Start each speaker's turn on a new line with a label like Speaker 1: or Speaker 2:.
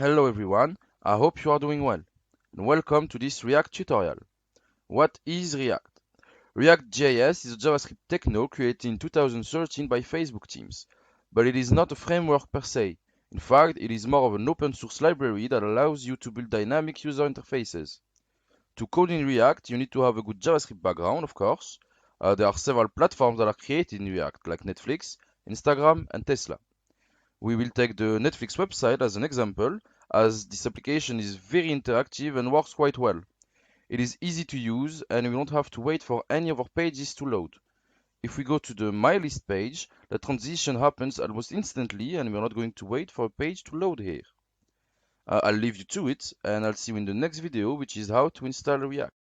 Speaker 1: Hello everyone, I hope you are doing well, and welcome to this React tutorial. What is React? React.js is a JavaScript techno created in 2013 by Facebook teams, but it is not a framework per se. In fact, it is more of an open source library that allows you to build dynamic user interfaces. To code in React, you need to have a good JavaScript background, of course. There are several platforms that are created in React, like Netflix, Instagram, and Tesla. We will take the Netflix website as an example, as this application is very interactive and works quite well. It is easy to use and we don't have to wait for any of our pages to load. If we go to the My List page, the transition happens almost instantly and we're not going to wait for a page to load here. I'll leave you to it and I'll see you in the next video, which is how to install React.